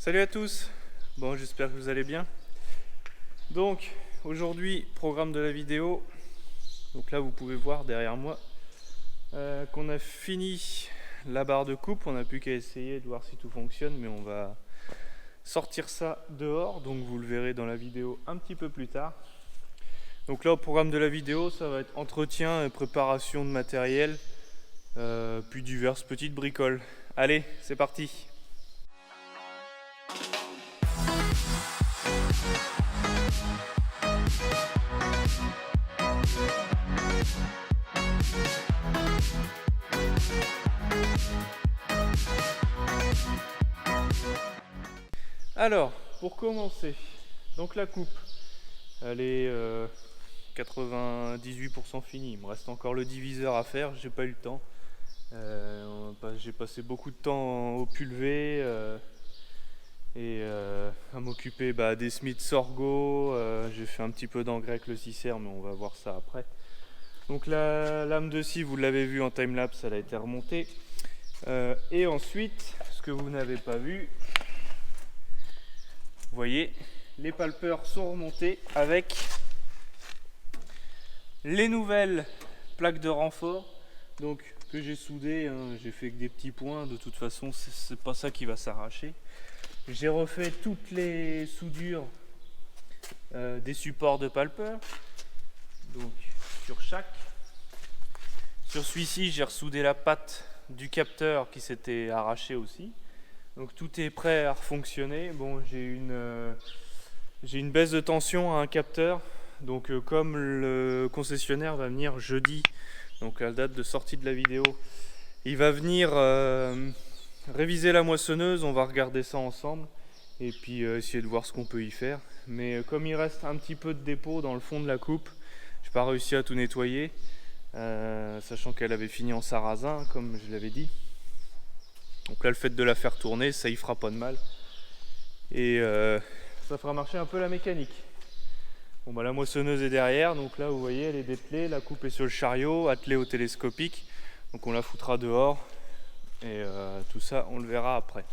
Salut à tous, bon j'espère que vous allez bien. Donc aujourd'hui, programme de la vidéo. Donc là vous pouvez voir derrière moi qu'on a fini la barre de coupe. On n'a plus qu'à essayer de voir si tout fonctionne, mais on va sortir ça dehors, donc vous le verrez dans la vidéo un petit peu plus tard. Donc là au programme de la vidéo, ça va être entretien et préparation de matériel, puis diverses petites bricoles. Allez, c'est parti. Alors, pour commencer, donc la coupe, elle est 98% finie. Il me reste encore le diviseur à faire, j'ai pas eu le temps. J'ai passé beaucoup de temps au pulvé et à m'occuper des Smith Sorgo. J'ai fait un petit peu d'engrais avec le 6R, mais on va voir ça après. Donc la lame de scie, vous l'avez vu en timelapse, elle a été remontée. Et ensuite, ce que vous n'avez pas vu, vous voyez, les palpeurs sont remontés avec les nouvelles plaques de renfort, donc que j'ai soudées, hein. J'ai fait que des petits points, de toute façon c'est pas ça qui va s'arracher. J'ai refait toutes les soudures des supports de palpeurs, donc sur chaque. Sur celui-ci j'ai ressoudé la patte du capteur qui s'était arraché aussi. Donc tout est prêt à refonctionner. Bon, j'ai une baisse de tension à un capteur. Donc comme le concessionnaire va venir jeudi, donc à la date de sortie de la vidéo, il va venir réviser la moissonneuse. On va regarder ça ensemble et puis essayer de voir ce qu'on peut y faire. Mais comme il reste un petit peu de dépôt dans le fond de la coupe, j'ai pas réussi à tout nettoyer, sachant qu'elle avait fini en sarrasin comme je l'avais dit. Donc là, le fait de la faire tourner, ça y fera pas de mal. Et ça fera marcher un peu la mécanique. Bon, la moissonneuse est derrière. Donc là, vous voyez, elle est dételée. La coupe est sur le chariot, attelée au télescopique. Donc on la foutra dehors. Et tout ça, on le verra après.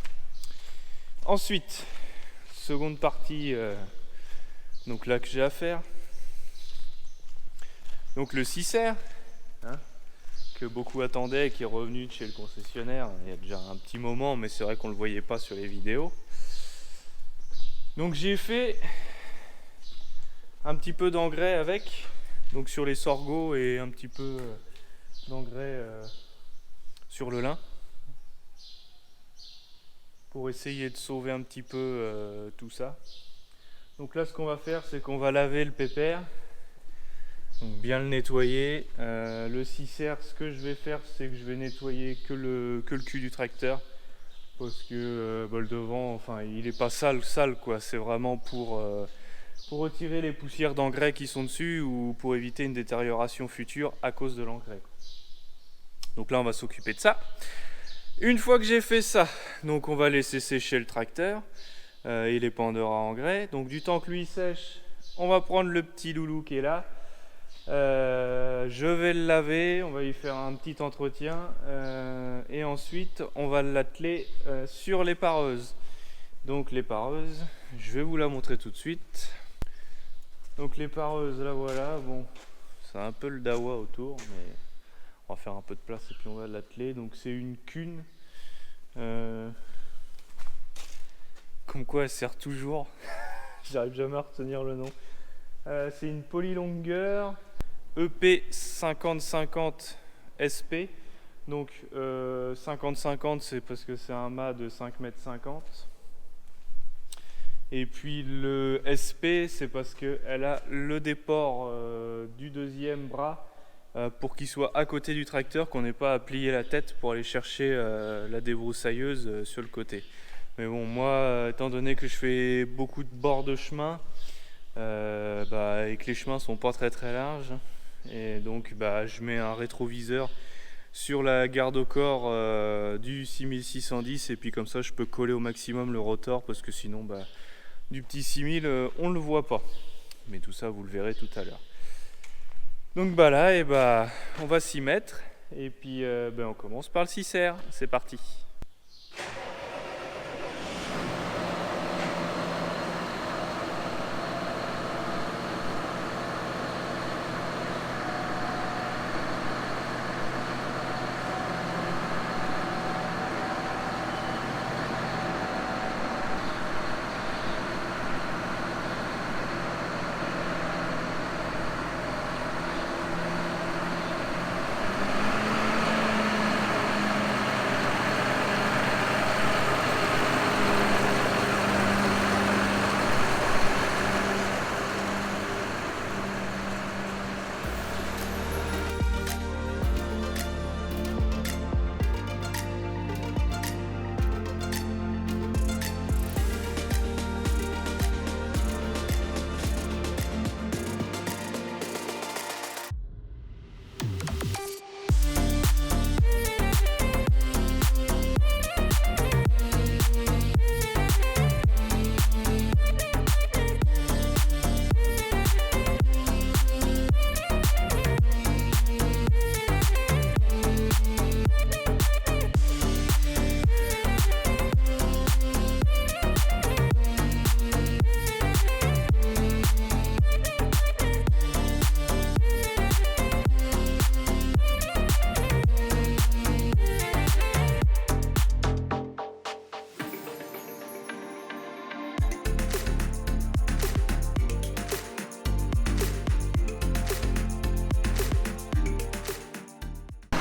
Ensuite, seconde partie donc là que j'ai à faire. Donc le 6R. Que beaucoup attendaient et qui est revenu de chez le concessionnaire il y a déjà un petit moment, mais c'est vrai qu'on ne le voyait pas sur les vidéos. Donc j'ai fait un petit peu d'engrais avec, donc sur les sorgho et un petit peu d'engrais sur le lin pour essayer de sauver un petit peu tout ça. Donc là ce qu'on va faire, c'est qu'on va laver le pépère. Donc bien le nettoyer. Le 6R, ce que je vais faire, c'est que je vais nettoyer que le cul du tracteur, parce que le devant, enfin, il est pas sale quoi. C'est vraiment pour retirer les poussières d'engrais qui sont dessus ou pour éviter une détérioration future à cause de l'engrais. Donc là, on va s'occuper de ça. Une fois que j'ai fait ça, donc on va laisser sécher le tracteur et les pendeurs à engrais. Donc du temps que lui sèche, on va prendre le petit loulou qui est là. Je vais le laver, on va y faire un petit entretien et ensuite on va l'atteler sur les pareuses. Donc les pareuses, je vais vous la montrer tout de suite. Donc les pareuses, là voilà, bon, c'est un peu le dawa autour, mais on va faire un peu de place et puis on va l'atteler. Donc c'est une cune, comme quoi elle sert toujours, j'arrive jamais à retenir le nom. C'est une polylongueur EP 50-50 SP. Donc 50-50 c'est parce que c'est un mât de 5,50 m. Et puis le SP c'est parce qu'elle a le déport du deuxième bras pour qu'il soit à côté du tracteur, qu'on n'ait pas à plier la tête pour aller chercher la débroussailleuse sur le côté. Mais bon, moi étant donné que je fais beaucoup de bords de chemin et que les chemins sont pas très larges, et donc je mets un rétroviseur sur la garde au corps du 6610 et puis comme ça je peux coller au maximum le rotor, parce que sinon du petit 6000 on le voit pas, mais tout ça vous le verrez tout à l'heure. Donc là on va s'y mettre et puis on commence par le 6R, c'est parti.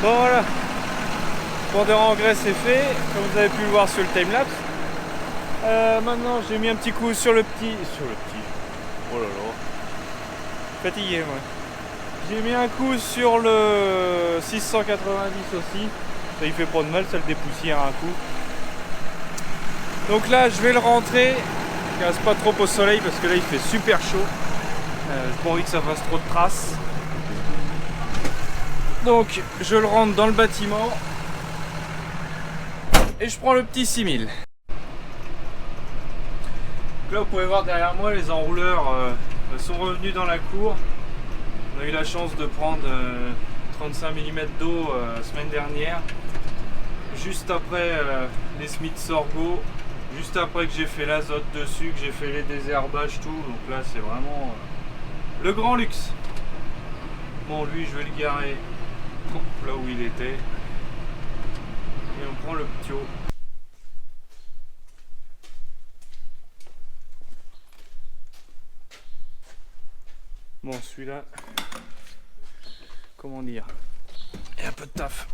Bon voilà, pondeur en graisse c'est fait, comme vous avez pu le voir sur le timelapse. Maintenant j'ai mis un petit coup sur le petit. Oh là là. Fatigué moi. J'ai mis un coup sur le 690 aussi. Ça il fait pas de mal, ça le dépoussière un coup. Donc là je vais le rentrer. Je reste pas trop au soleil parce que là il fait super chaud. J'ai pas envie que ça fasse trop de traces. Donc je le rentre dans le bâtiment. Et je prends le petit 6000. Là vous pouvez voir derrière moi les enrouleurs sont revenus dans la cour. On a eu la chance de prendre 35 mm d'eau la semaine dernière. Juste après les Smith Sorgho. Juste après que j'ai fait l'azote dessus, que j'ai fait les désherbages, tout. Donc là c'est vraiment le grand luxe. Bon lui je vais le garer là où il était. Et on prend le petit haut. Bon celui-là, comment dire, il y a un peu de taf.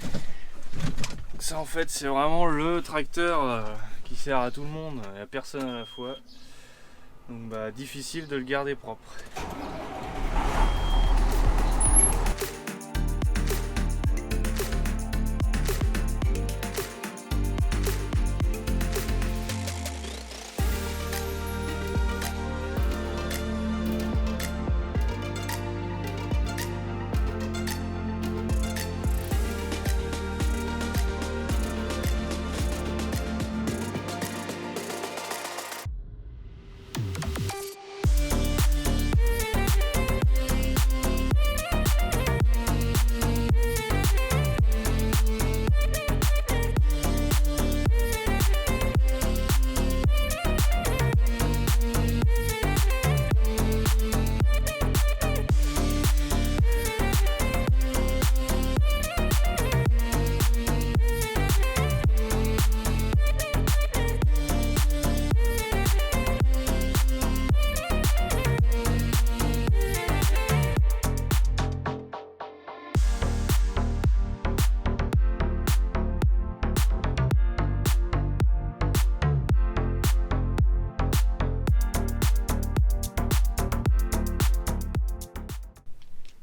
Donc ça en fait c'est vraiment le tracteur qui sert à tout le monde, il n'y a personne à la fois. Donc bah difficile de le garder propre.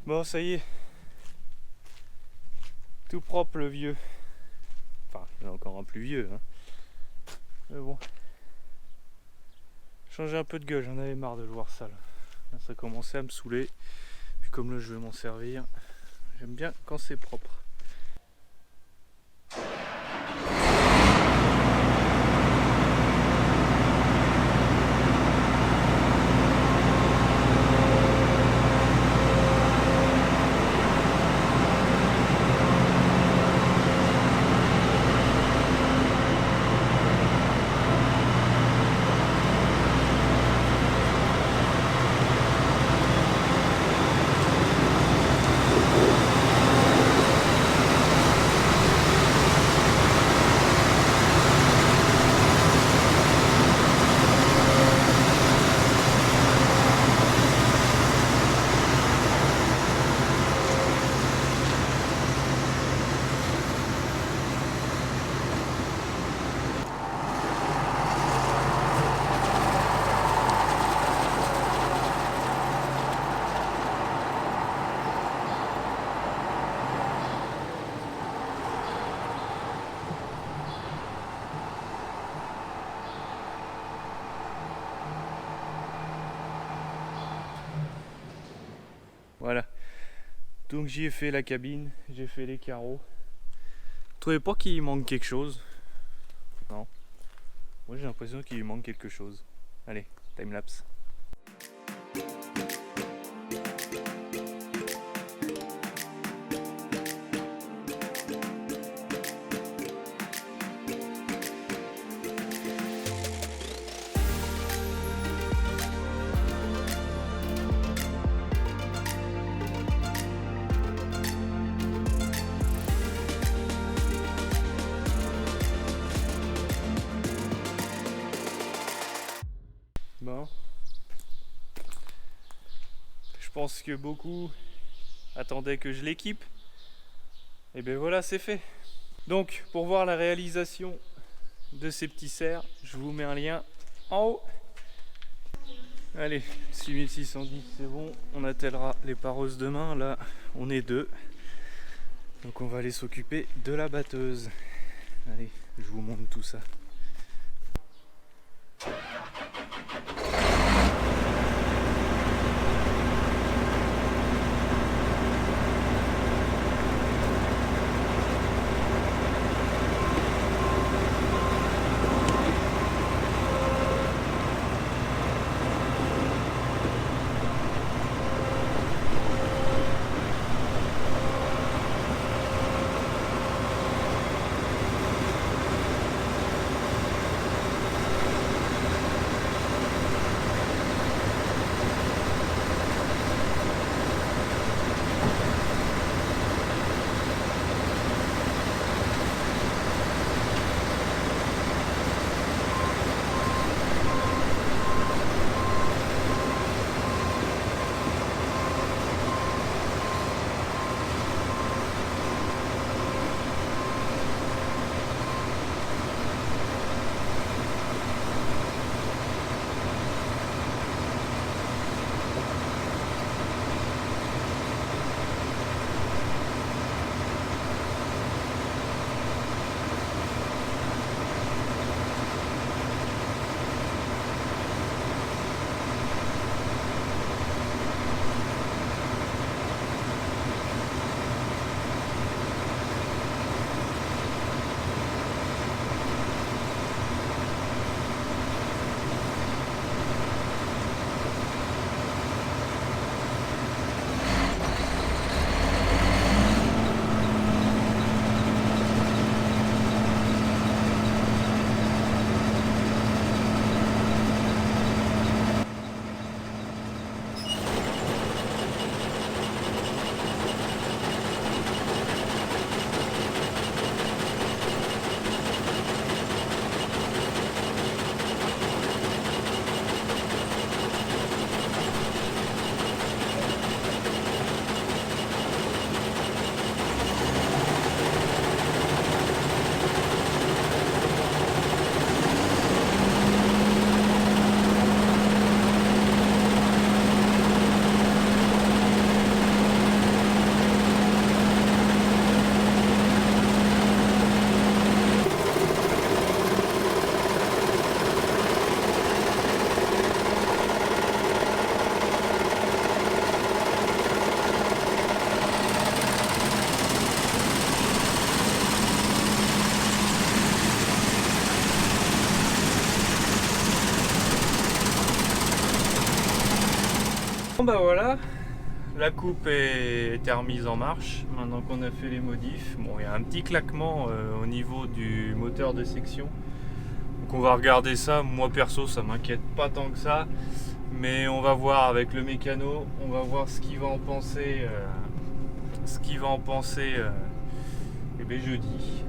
Bon ça y est, tout propre le vieux. Enfin il y en a encore un plus vieux hein. Mais bon, changer un peu de gueule, j'en avais marre de le voir sale. Là, ça commençait à me saouler. Puis comme là je vais m'en servir, j'aime bien quand c'est propre. Voilà. Donc j'y ai fait la cabine, j'ai fait les carreaux. Vous trouvez pas qu'il manque quelque chose? Non. Moi j'ai l'impression qu'il lui manque quelque chose. Allez, timelapse. Bon. Je pense que beaucoup attendaient que je l'équipe. Et bien voilà, c'est fait. Donc pour voir la réalisation de ces petits cerfs, je vous mets un lien en haut. Allez, 6610 c'est bon, on attellera les pareuses demain, là on est 2. Donc on va aller s'occuper de la batteuse. Allez, je vous montre tout ça. Bon bah voilà, la coupe est remise en marche maintenant qu'on a fait les modifs. Bon, il y a un petit claquement au niveau du moteur de section, donc on va regarder ça. Moi perso ça m'inquiète pas tant que ça, mais on va voir avec le mécano, on va voir ce qu'il va en penser eh bien, jeudi.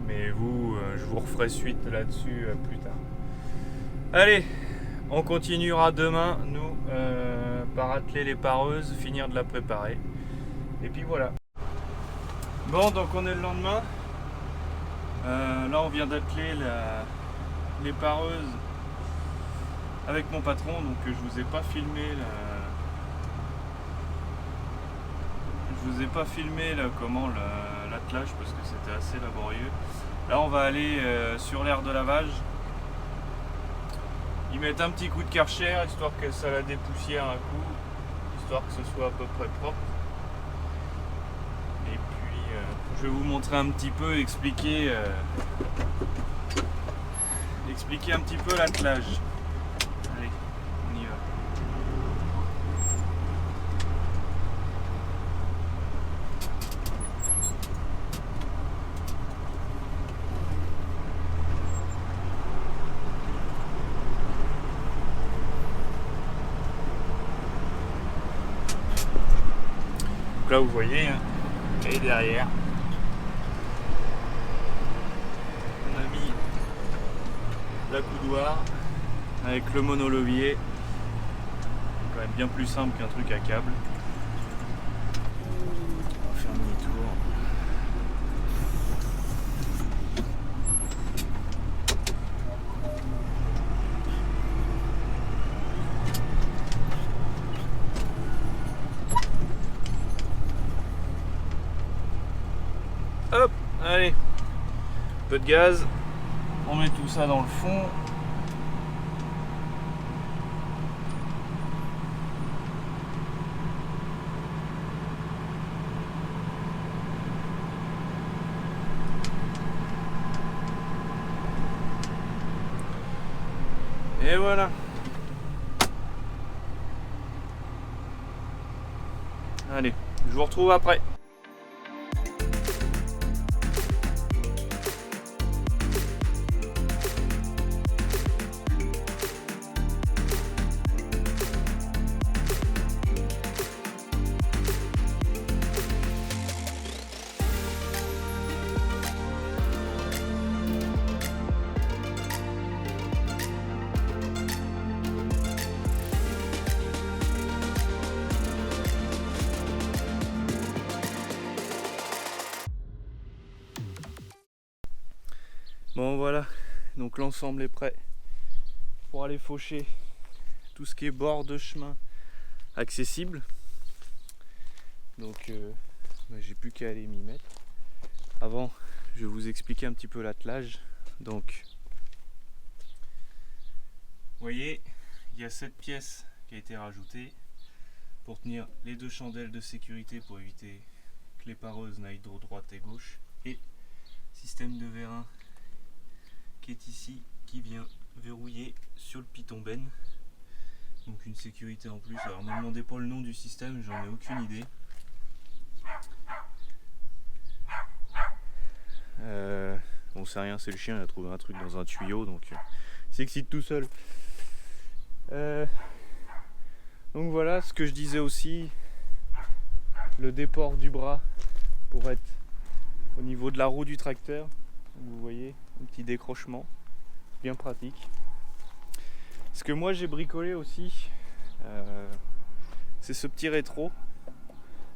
Mais vous, je vous referai suite là-dessus plus tard. Allez, on continuera demain, nous, par atteler les pareuses, finir de la préparer. Et puis voilà. Bon, donc on est le lendemain. Là, on vient d'atteler les pareuses avec mon patron. Donc, je vous ai pas filmé comment l'attelage parce que c'était assez laborieux. Là, on va aller sur l'aire de lavage. Ils mettent un petit coup de Karcher histoire que ça la dépoussière un coup, histoire que ce soit à peu près propre. Et puis je vais vous montrer un petit peu, expliquer un petit peu l'attelage. Allez, on y va. Là vous voyez, et derrière on a mis la coudoir avec le monolevier, quand même bien plus simple qu'un truc à câble. On va faire demi-tour. de gaz. On met tout ça dans le fond. Et voilà. Allez, je vous retrouve après. Bon voilà, donc l'ensemble est prêt pour aller faucher tout ce qui est bord de chemin accessible. Donc j'ai plus qu'à aller m'y mettre. Avant, je vais vous expliquer un petit peu l'attelage. Donc, vous voyez, il y a cette pièce qui a été rajoutée pour tenir les deux chandelles de sécurité pour éviter que les pareuses n'aillent de droite et gauche, et système de vérin qui est ici, qui vient verrouiller sur le piton ben. Donc une sécurité en plus. Alors ne me demandez pas le nom du système, j'en ai aucune idée. Bon, c'est rien, c'est le chien, il a trouvé un truc dans un tuyau, donc il s'excite tout seul. Donc voilà, ce que je disais aussi, le déport du bras pour être au niveau de la roue du tracteur. Donc vous voyez, un petit décrochement, bien pratique. Ce que moi j'ai bricolé aussi, c'est ce petit rétro.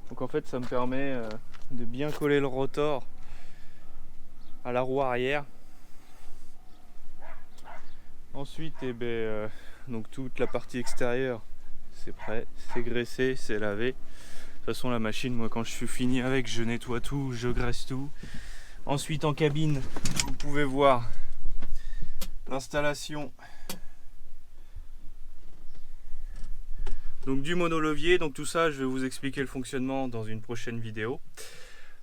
Donc en fait ça me permet de bien coller le rotor à la roue arrière. Ensuite, donc toute la partie extérieure, c'est prêt, c'est graissé, c'est lavé. De toute façon la machine, moi quand je suis fini avec, je nettoie tout, je graisse tout. Ensuite en cabine, vous pouvez voir l'installation donc du monolevier. Donc tout ça, je vais vous expliquer le fonctionnement dans une prochaine vidéo.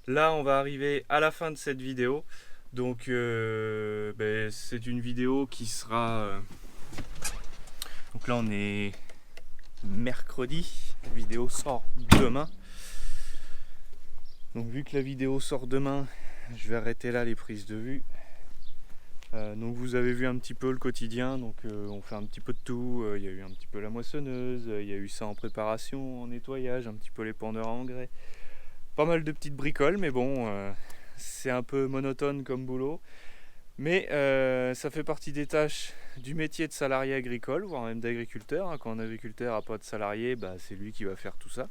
Là, on va arriver à la fin de cette vidéo. Donc c'est une vidéo qui sera... Donc là, on est mercredi. La vidéo sort demain. Donc vu que la vidéo sort demain, je vais arrêter là les prises de vue. Donc vous avez vu un petit peu le quotidien, donc on fait un petit peu de tout. Il y a eu un petit peu la moissonneuse, il y a eu ça en préparation, en nettoyage, un petit peu les pendeurs à engrais. Pas mal de petites bricoles, mais bon, c'est un peu monotone comme boulot. Mais ça fait partie des tâches du métier de salarié agricole, voire même d'agriculteur. Hein. Quand un agriculteur n'a pas de salarié, c'est lui qui va faire tout ça.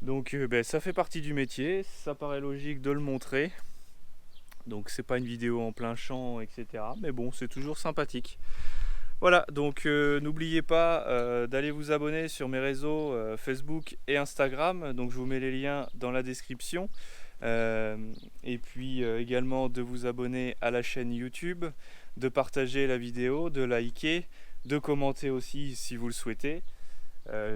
Donc ça fait partie du métier, ça paraît logique de le montrer. Donc c'est pas une vidéo en plein champ, etc. Mais bon, c'est toujours sympathique. Voilà, donc n'oubliez pas d'aller vous abonner sur mes réseaux Facebook et Instagram. Donc je vous mets les liens dans la description. Et puis également de vous abonner à la chaîne YouTube, de partager la vidéo, de liker, de commenter aussi si vous le souhaitez.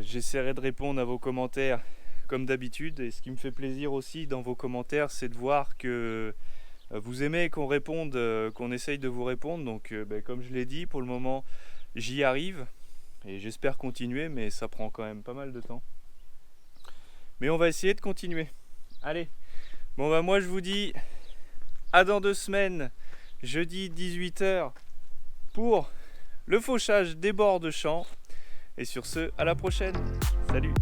J'essaierai de répondre à vos commentaires comme d'habitude. Et ce qui me fait plaisir aussi dans vos commentaires, c'est de voir que vous aimez qu'on réponde, qu'on essaye de vous répondre. Donc comme je l'ai dit, pour le moment j'y arrive et j'espère continuer, mais ça prend quand même pas mal de temps. Mais on va essayer de continuer. Allez, bon moi je vous dis à dans 2 semaines, jeudi 18 h pour le fauchage des bords de champ. Et sur ce, à la prochaine. Salut!